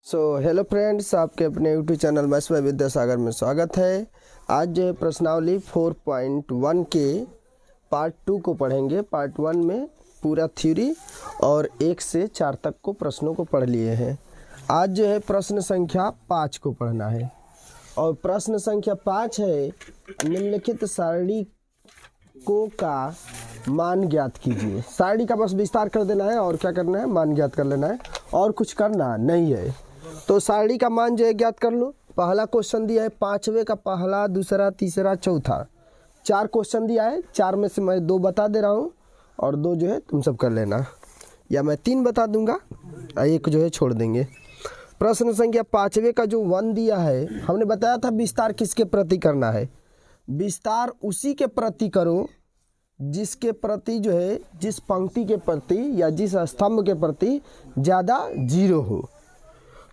Hello friends, आपके अपने YouTube channel maths by Vidyasagar में स्वागत है। आज जो है प्रश्नावली 4.1 के पार्ट 2 को पढ़ेंगे। पार्ट 1 में पूरा थ्योरी और 1 से 4 तक को प्रश्नों को पढ़ लिए हैं। आज जो है प्रश्न संख्या 5 को पढ़ना है और प्रश्न संख्या 5 है, निम्नलिखित सारणी को का मान ज्ञात कीजिए। सारणी का बस विस्तार कर देना है और क्या करना है, मान ज्ञात कर लेना है और कुछ करना नहीं है। तो सारणी का मान जो है ज्ञात कर लो। पहला क्वेश्चन दिया है 5वें का, पहला, दूसरा, तीसरा, चौथा, 4 क्वेश्चन दिया है। 4 में से मैं 2 बता दे रहा हूँ और 2 जो है तुम सब कर लेना, या मैं 3 बता दूंगा, 1 जो है छोड़ देंगे। प्रश्न संख्या 5वें का जो 1 दिया है, हमने बताया था विस्तार किसके प्रति करना है। विस्तार उसी के प्रति करो जिसके प्रति जो है, जिस पंक्ति के प्रति या जिस स्तंभ के प्रति ज़्यादा 0 हो।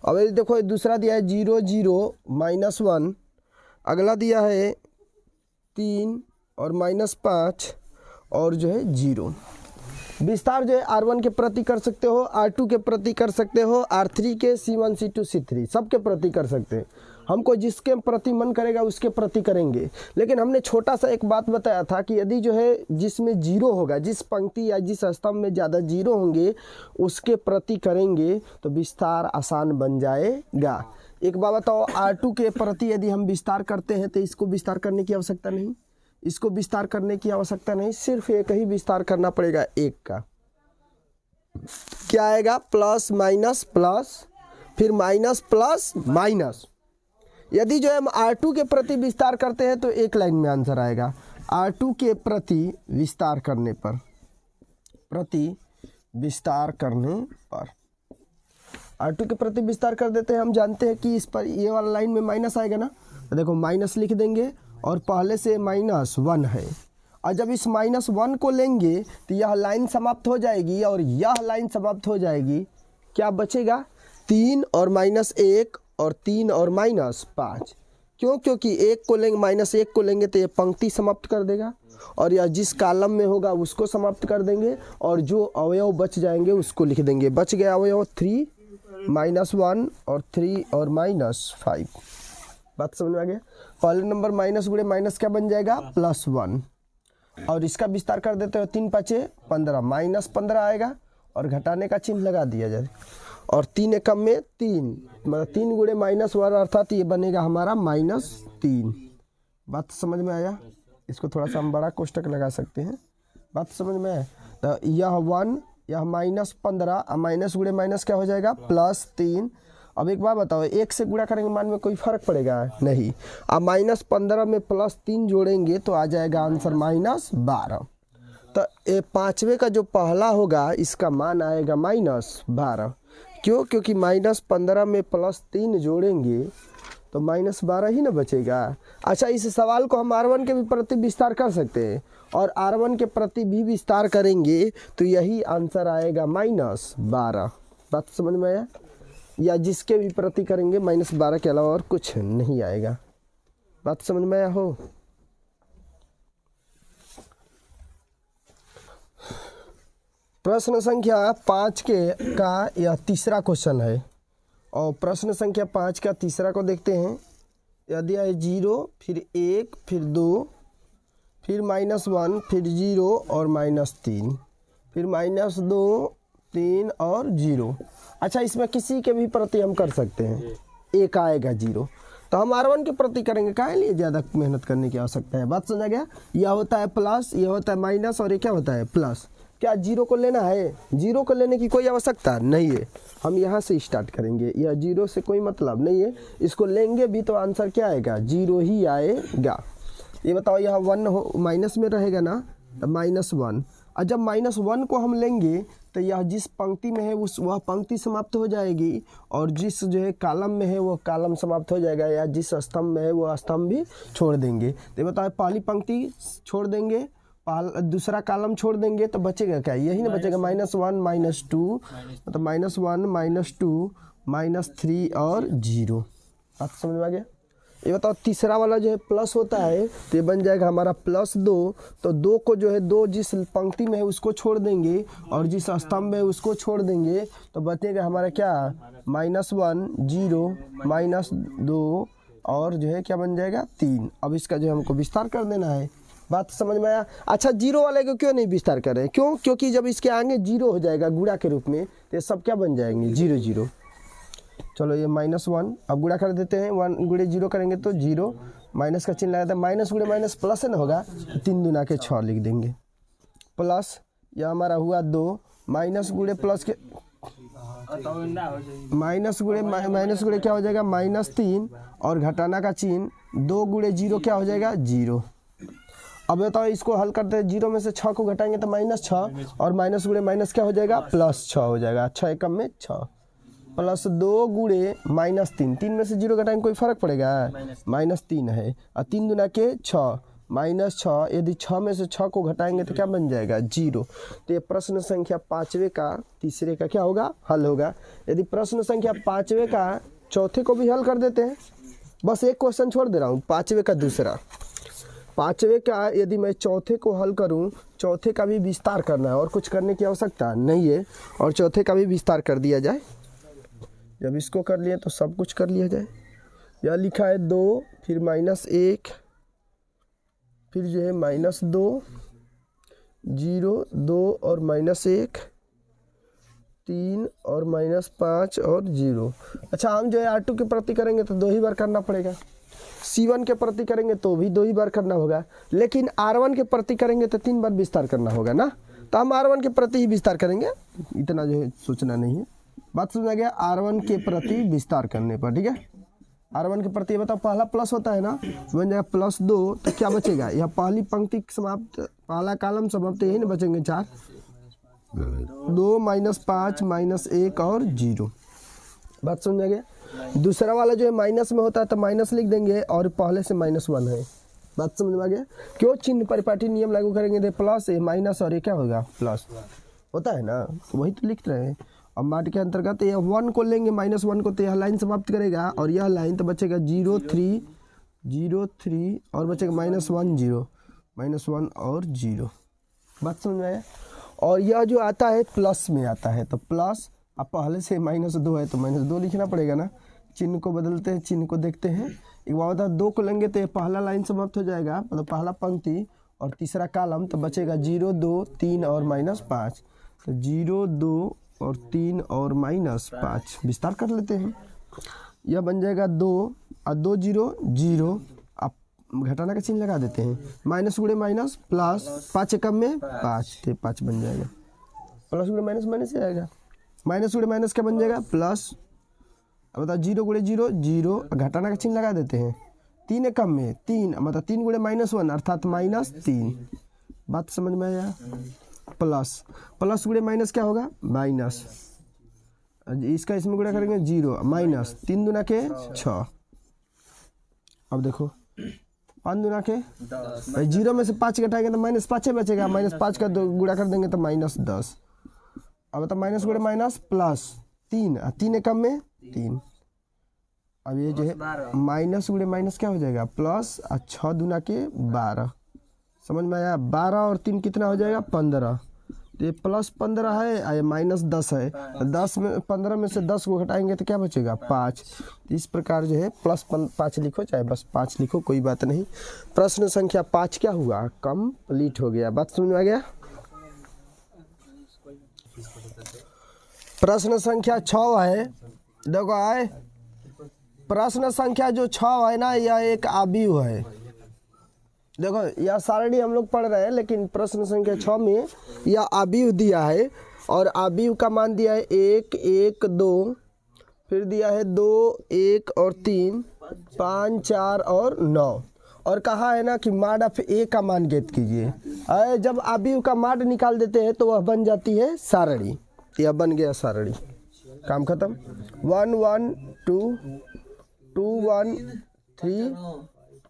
अब ये देखो, दूसरा दिया है 0 0 -1, अगला दिया है 3 और -5 और जो है 0। विस्तार जो है R1 के प्रति कर सकते हो, R2 के प्रति कर सकते हो, R3 के, C1 C2 C3 सब के प्रति कर सकते हैं। हमको जिसके प्रति मन करेगा उसके प्रति करेंगे। लेकिन हमने छोटा सा एक बात बताया था कि यदि जो है जिसमें 0 होगा, जिस पंक्ति या जिस स्तंभ में ज़्यादा 0 होंगे उसके प्रति करेंगे तो विस्तार आसान बन जाएगा। एक बात बताओ, R2 के प्रति यदि हम विस्तार करते हैं तो इसको विस्तार करने की आवश्यकता नहीं, इसको विस्तार करने की आवश्यकता नहीं, सिर्फ एक ही विस्तार करना पड़ेगा, 1 का। क्या आएगा? प्लस माइनस प्लस, फिर माइनस प्लस माइनस। यदि जो है हम R2 के प्रति विस्तार करते हैं तो एक लाइन में आंसर आएगा। R2 के प्रति विस्तार करने पर, R2 के प्रति विस्तार कर देते हैं, हम जानते हैं कि इस पर ये वाला लाइन में माइनस आएगा ना, तो देखो माइनस लिख देंगे और पहले से -1 है। और जब इस -1 को लेंगे तो यह लाइन समाप्त हो जाएगी और यह लाइन समाप्त हो जाएगी। क्या बचेगा? 3 और -1 और 3 और -5। क्यों? क्योंकि 1 को लेंगे, -1 को लेंगे तो ये पंक्ति समाप्त कर देगा और यह जिस कॉलम में होगा उसको समाप्त कर देंगे और जो अवयव बच जाएंगे उसको लिख देंगे। बच गया अवयव 3 -1 और 3 और -5। बात समझ में आ गया? पहले नंबर माइनस गुणे माइनस क्या बन जाएगा? +1। और इसका विस्तार कर देते हो, 3 × 5 = 15, -15 आएगा और घटाने का चिन्ह लगा दिया जाए और 3 एकम में 3, मतलब 3 गुणे -1 अर्थात ये बनेगा हमारा -3। बात समझ में आया? इसको थोड़ा सा हम बड़ा कोष्टक लगा सकते हैं। बात समझ में आया? तो यह 1, यह -15, माइनस गुणे माइनस क्या हो जाएगा? +3। अब एक बात बताओ, 1 से गुणा करेंगे मान में कोई फर्क पड़ेगा? नहीं। अब -15 में +3 जोड़ेंगे तो आ जाएगा आंसर -12। तो ये 5वें का जो पहला होगा इसका मान आएगा -12। क्यों? क्योंकि -15 में +3 जोड़ेंगे तो -12 ही ना बचेगा। अच्छा, इस सवाल को हम R1 के भी प्रति विस्तार कर सकते हैं और R1 के प्रति भी विस्तार करेंगे तो यही आंसर आएगा -12। बात समझ में आया? या जिसके भी प्रति करेंगे -12 के अलावा और कुछ नहीं आएगा। बात समझ में आया हो? प्रश्न संख्या 5 का यह तीसरा क्वेश्चन है और प्रश्न संख्या 5 का तीसरा को देखते हैं। यदि है 0, फिर 1, फिर 2, फिर -1, फिर 0 और -3, फिर -2, 3 और 0। अच्छा, इसमें किसी के भी प्रति हम कर सकते हैं। 1 आएगा 0 तो हम R1 के प्रति करेंगे। काहे लिए ज़्यादा मेहनत करने की आवश्यकता है? बात समझा गया? यह होता है प्लस, यह होता है माइनस और ये क्या होता है? प्लस। क्या 0 को लेना है? 0 को लेने की कोई आवश्यकता नहीं है। हम यहाँ से स्टार्ट करेंगे, यह 0 से कोई मतलब नहीं है। इसको लेंगे भी तो आंसर क्या आएगा? 0 ही आएगा। ये बताओ, यहाँ 1 हो माइनस में रहेगा ना, तो -1। और जब -1 को हम लेंगे तो यह जिस पंक्ति में है वह पंक्ति समाप्त हो जाएगी और जिस जो है कॉलम में है वो कॉलम समाप्त हो जाएगा, या जिस स्तंभ में है वो स्तंभ भी छोड़ देंगे। तो बताओ, पहली पंक्ति छोड़ देंगे, दूसरा कॉलम छोड़ देंगे तो बचेगा क्या? यही ना बचेगा, -1 -2, मतलब -1 -2 -3 और 0। बात समझ में आ गया? ये बताओ तीसरा वाला जो है प्लस होता है तो ये बन जाएगा हमारा +2। तो 2 को जो है 2 जिस पंक्ति में है उसको छोड़ देंगे और जिस स्तंभ में है उसको छोड़ देंगे तो बचेगा हमारा क्या -1 0 -2 और जो है क्या बन जाएगा 3। अब इसका जो है हमको विस्तार कर देना है। बात समझ में आया? अच्छा जीरो वाले को क्यों नहीं विस्तार कर रहे हैं? क्यों? क्योंकि जब इसके आगे जीरो हो जाएगा गुणा के रूप में तो ये सब क्या बन जाएंगे 0 0। चलो ये -1 अब गुणा कर देते हैं, 1 गुणे 0 करेंगे तो 0, माइनस का चिन्ह लगाता है, माइनस गुणे माइनस प्लस है ना होगा, 3 दूना के 6 लिख देंगे प्लस यह हमारा हुआ 2 माइनस गुणे प्लस के माइनस गुणे क्या हो जाएगा -3 और घटाना का चिन्ह 2 गुणे 0 क्या हो जाएगा 0। अब बताओ इसको हल करते हैं, 0 में से 6 को घटाएंगे तो -6 और माइनस गुणे माइनस क्या हो जाएगा +6 हो जाएगा। 6 एकम में 6 +2 गुणे -3, 3 में से 0 घटाएंगे कोई फर्क पड़ेगा -3 है और 3 दूना के 6 -6, यदि 6 में से 6 को घटाएंगे तो क्या बन जाएगा 0। तो ये प्रश्न संख्या 5वें का तीसरे का क्या होगा हल होगा। यदि प्रश्न संख्या 5वें का चौथे को भी हल कर देते हैं, बस एक क्वेश्चन छोड़ दे रहा हूँ 5वें का दूसरा। 5वें का यदि मैं चौथे को हल करूं, चौथे का भी विस्तार करना है और कुछ करने की आवश्यकता नहीं है और चौथे का भी विस्तार कर दिया जाए। जब इसको कर लिए तो सब कुछ कर लिया जाए। यह लिखा है 2 फिर -1 फिर जो है -2 0 2 और -1 3 और -5 और 0। अच्छा हम जो है R2 के प्रति करेंगे तो 2 ही बार करना पड़ेगा, C1 के प्रति करेंगे तो भी 2 ही बार करना होगा, लेकिन R1 के प्रति करेंगे तो 3 बार विस्तार करना होगा ना। तो हम R1 के प्रति ही विस्तार करेंगे, इतना जो है सोचना नहीं है। बात समझ आ गया? R1 के प्रति विस्तार करने पर, ठीक है। R1 के प्रति बताओ पहला प्लस होता है ना, बन जाएगा +2 तो क्या बचेगा, यह पहली पंक्ति समाप्त, पहला कॉलम समाप्त, यही ना बचेंगे 4 2 -5 -1 और 0। बात समझ आ गया? दूसरा वाला जो है माइनस में होता है तो माइनस लिख देंगे और पहले से -1 है। बात समझ में आ गया? क्यों चिन्ह परिपाटी नियम लागू करेंगे तो प्लस है माइनस और ये क्या होगा प्लस होता है ना, तो वही तो लिख रहे हैं। अब माट के अंतर्गत यह 1 को लेंगे -1 को तो यह लाइन समाप्त करेगा और यह लाइन तो बचेगा 0 3 0 3 और बचेगा -1 0 -1 और 0। बात समझ में आया? और यह जो आता है प्लस में आता है तो प्लस, अब पहले से -2 है तो -2 लिखना पड़ेगा ना। चिन्ह को बदलते हैं, चिन्ह को देखते हैं। एक बार बता 2 को लेंगे तो ये पहला लाइन समाप्त हो जाएगा, मतलब पहला पंक्ति और तीसरा कॉलम तो बचेगा 0 2 3 और -5। तो 0 2 और 3 और -5 विस्तार कर लेते हैं। यह बन जाएगा 2 और 2 0 0, अब घटाना का चिन्ह लगा देते हैं, माइनस गुणे माइनस प्लस, 5 एकम में 5 तो 5 बन जाएगा, प्लस गुणे माइनस माइनस से आएगा, माइनस गुणे माइनस क्या बन जाएगा प्लस। अब बताओ 0 गुणे 0 0, घटाना का चिन्ह लगा देते हैं, 3 एकम में 3 मतलब 3 गुणे -1 अर्थात -3। बात समझ में आया? प्लस प्लस गुणे माइनस क्या होगा माइनस, इसका इसमें गुणा करेंगे 0 माइनस 3 दूना के 6। अब देखो 5 दूना के 0 में से 5 घटाएंगे तो -5 बचेगा, -5 का गुणा कर देंगे तो -10। अब बताओ माइनस गुणे माइनस प्लस 3 एकम में 3। अब ये जो है माइनस गुणे माइनस क्या हो जाएगा प्लस, 6 दूना के 12। समझ में आया? 12 और 3 कितना हो जाएगा 15। तो ये +15 है और ये -10 है, 10 में 15 में से 10 को घटाएंगे तो क्या बचेगा 5। इस प्रकार जो है +5 लिखो चाहे बस 5 लिखो, कोई बात नहीं। प्रश्न संख्या 5 क्या हुआ कंप्लीट हो गया। बात समझ में आ गया? प्रश्न संख्या 6 है, देखो आए प्रश्न संख्या जो 6 है ना, यह एक आव्यूह है। देखो यह सारणी हम लोग पढ़ रहे हैं, लेकिन प्रश्न संख्या 6 में यह आव्यूह दिया है और आव्यूह का मान दिया है 1 1 2, फिर दिया है 2 1 और 3 5 4 और 9 और कहा है ना कि माड ऑफ ए का मान ज्ञात कीजिए। जब आव्यूह का माड निकाल देते हैं तो वह बन जाती है सारणी। यह बन गया सारणी, काम खत्म। 1 1 2 2 1 3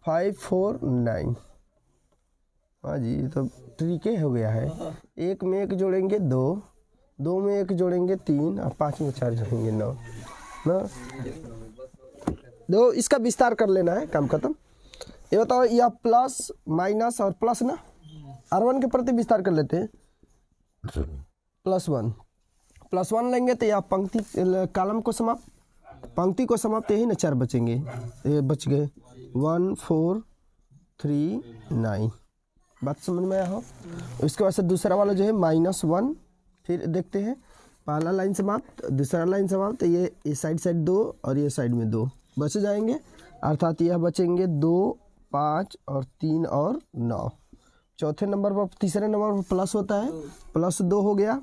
5 4 9। हाँ जी, ये तो ट्रिक हो गया है। 1 में 1 जोड़ेंगे 2, 2 में 1 जोड़ेंगे 3 और 5 में 4 जोड़ेंगे 9 ना। देखो इसका विस्तार कर लेना है, काम खत्म। ये बताओ, यह प्लस माइनस और प्लस ना, R1 के प्रति विस्तार कर लेते हैं। +1 लेंगे तो यह पंक्ति कॉलम को समाप्त, पंक्ति को समाप्त, यही ना 4 बचेंगे, ये बच गए 1 4 3 9। बात समझ में आया हो। इसके बाद से दूसरा वाला जो है -1, फिर देखते हैं, पहला लाइन समाप्त, दूसरा लाइन समाप्त, ये साइड 2 और ये साइड में 2 बच जाएंगे, अर्थात यह बचेंगे 2 5 और 3 और 9। चौथे नंबर पर, तीसरे नंबर पर प्लस होता है, +2 हो गया।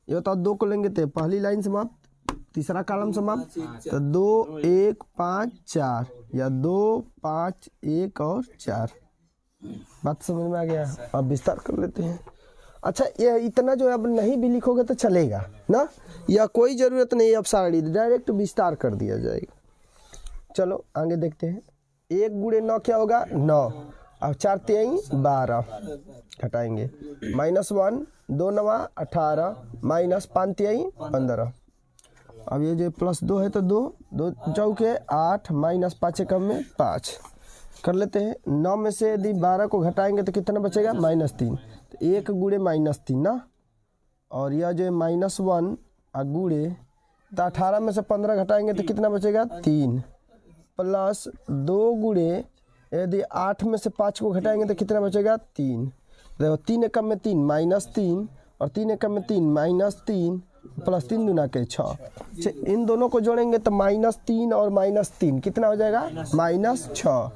ये बताओ 2 को लेंगे तो पहली लाइन समाप्त, तीसरा कॉलम समाप्त, तो 2 1 5 4 या 2 5 1 और 4। बात समझ में आ गया। अब विस्तार कर लेते हैं। अच्छा, ये इतना जो है अब नहीं भी लिखोगे तो चलेगा ना, या कोई ज़रूरत नहीं, अब सारणी डायरेक्ट विस्तार कर दिया जाएगा। चलो आगे देखते हैं। 1 × 9 क्या होगा? 9। अब 4 3 12 घटाएंगे, -1 2 9 18 -5 3 15। अब ये जो +2 है तो 2 चौके 8 -5 कम में 5 कर लेते हैं। 9 में से यदि 12 को घटाएंगे तो कितना बचेगा? -3। तो 1 × -3 ना, और यह जो -1 गुणे, तो 18 में से 15 घटाएंगे तो कितना बचेगा? 3 + 2 गुणे, यदि 8 में से 5 को घटाएंगे तो कितना बचेगा? 3। देखो 3 एकम में 3 -3 और 3 एकम में 3 -3 + 3 दूना के 6। इन दोनों को जोड़ेंगे तो -3 और -3 कितना हो जाएगा? -6।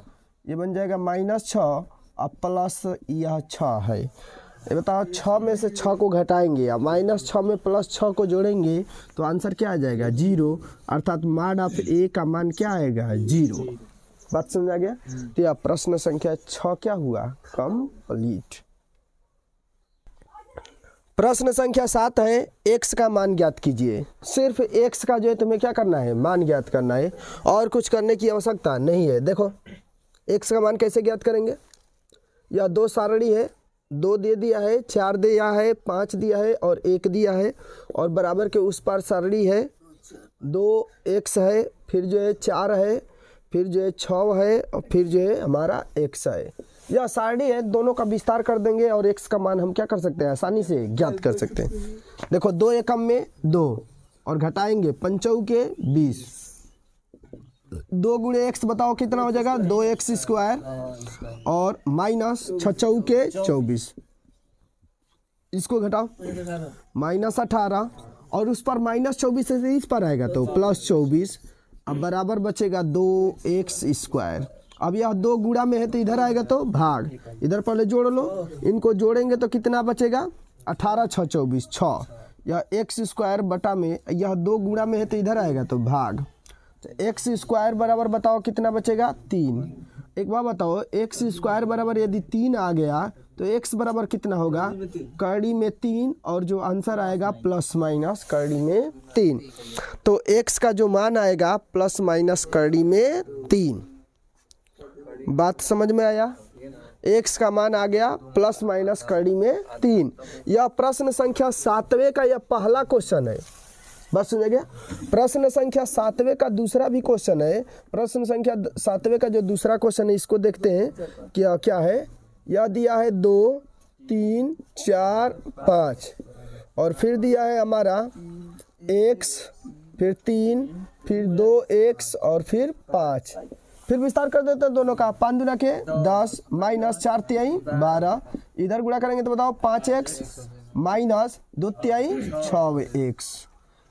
ये बन जाएगा -6 और प्लस यह 6 है। ये बताओ 6 में से 6 को घटाएंगे या -6 में +6 को जोड़ेंगे तो आंसर क्या आ जाएगा? 0, अर्थात मान ऑफ A का मान क्या आएगा? 0। बात समझ आ गया। तो यह प्रश्न संख्या 6 क्या हुआ? कंप्लीट। प्रश्न संख्या 7 है, x का मान ज्ञात कीजिए। सिर्फ x का जो है तुम्हें क्या करना है? मान ज्ञात करना है, और कुछ करने की आवश्यकता नहीं है। देखो x का मान कैसे ज्ञात करेंगे? यह 2 सारणी है, 2 दे दिया है, 4 दिया है, 5 दिया है और 1 दिया है, और बराबर के उस पार सारणी है, 2x है, फिर जो है 4 है, फिर जो है 6 है, और फिर जो है हमारा x है। यह सारणी है, दोनों का विस्तार कर देंगे और x का मान हम क्या कर सकते हैं? आसानी से ज्ञात कर सकते हैं। देखो 2 एकम में 2 और घटाएंगे 5 के 20। 2 × x बताओ कितना हो जाएगा? 2x² और -6 के 24। इसको घटाओ -18 और उस पर -24 से इस पर आएगा तो +24। अब बराबर बचेगा 2x²। अब यह 2 गुणा में है तो इधर आएगा तो भाग, इधर पहले जोड़ लो, इनको जोड़ेंगे तो कितना बचेगा? 18 6 24 6। यह x² बटा में, यह 2 गुणा में है तो इधर आएगा तो भाग, तो x² बराबर बताओ कितना बचेगा? 3। एक बार बताओ, x² बराबर यदि 3 आ गया तो x बराबर कितना होगा? कड़ी में 3, और जो आंसर आएगा ± कड़ी में 3। तो x का जो मान आएगा ± कड़ी में 3। बात समझ में आया? x का मान आ गया ± कड़ी में 3। यह प्रश्न संख्या 7वें का यह पहला क्वेश्चन है। बस सुन गया। प्रश्न संख्या 7वें का दूसरा भी क्वेश्चन है। प्रश्न संख्या 7वें का जो दूसरा क्वेश्चन है, इसको देखते हैं क्या क्या है। यह दिया है 2 3 4 5, और फिर दिया है हमारा x, फिर 3, फिर 2x और फिर 5। फिर विस्तार कर देते हैं दोनों का। 5 दूना के 10 -4 तिहाई 12। इधर गुणा करेंगे तो बताओ 5x -2 तिहाई 6x।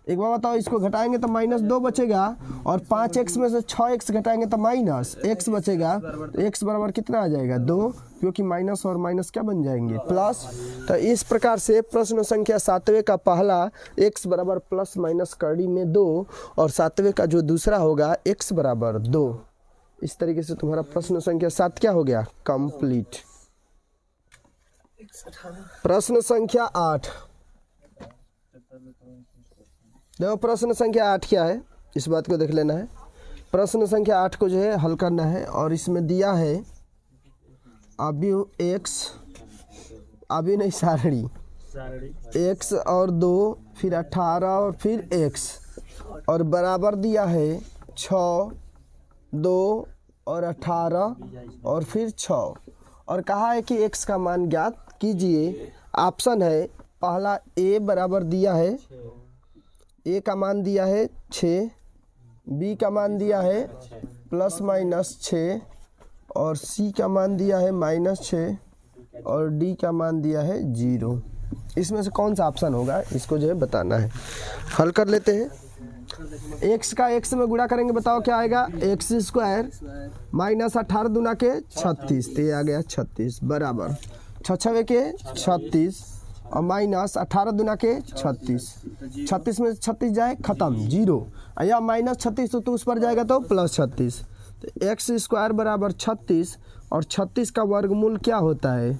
एक बार बताओ, इसको घटाएंगे तो -2 बचेगा, और 5x में से 6x घटाएंगे तो -x बचेगा। तो x बराबर कितना आ जाएगा? 2, क्योंकि माइनस और माइनस क्या बन जाएंगे? प्लस। तो इस प्रकार से प्रश्न संख्या 7वें का पहला x बराबर ± कड़ी में 2, और 7वें का जो दूसरा होगा x बराबर 2। इस तरीके से तुम्हारा प्रश्न संख्या 7 क्या हो गया? कंप्लीट। प्रश्न संख्या 8। देखो प्रश्न संख्या 8 क्या है, इस बात को देख लेना है। प्रश्न संख्या 8 को जो है हल करना है, और इसमें दिया है अभी x, अभी नहीं सारणी, x और 2, फिर 18 और फिर x, और बराबर दिया है 6 2 और 18 और फिर 6 और कहा है कि x का मान ज्ञात कीजिए। ऑप्शन है पहला a बराबर दिया है, a का मान दिया है 6, b का मान दिया है ±6 और c का मान दिया है -6 और d का मान दिया है 0। इसमें से कौन सा ऑप्शन होगा, इसको जो है बताना है। हल कर लेते हैं। x का x में गुणा करेंगे, बताओ क्या आएगा, x² -18 दूना के 36, तो ये आ गया 36 बराबर 6 के 36 और -18 दूना के 36, 36 में 36 जाए खत्म 0, या -36 तो उस पर जाएगा तो +36, तो x² बराबर 36 और 36 का वर्गमूल क्या होता है,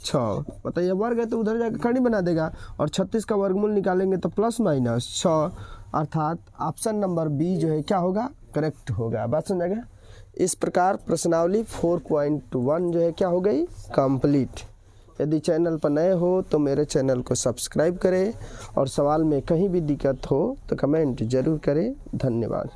±6। बताइए वर्ग है तो उधर जाकर खड़ी बना देगा और 36 का वर्गमूल निकालेंगे तो +-6, अर्थात ऑप्शन नंबर बी जो है क्या होगा, करेक्ट होगा। बात समझ गया। इस प्रकार प्रश्नावली 4.1 जो है क्या हो गई, कंप्लीट। यदि चैनल पर नए हो तो मेरे चैनल को सब्सक्राइब करें और सवाल में कहीं भी दिक्कत हो तो कमेंट जरूर करें। धन्यवाद।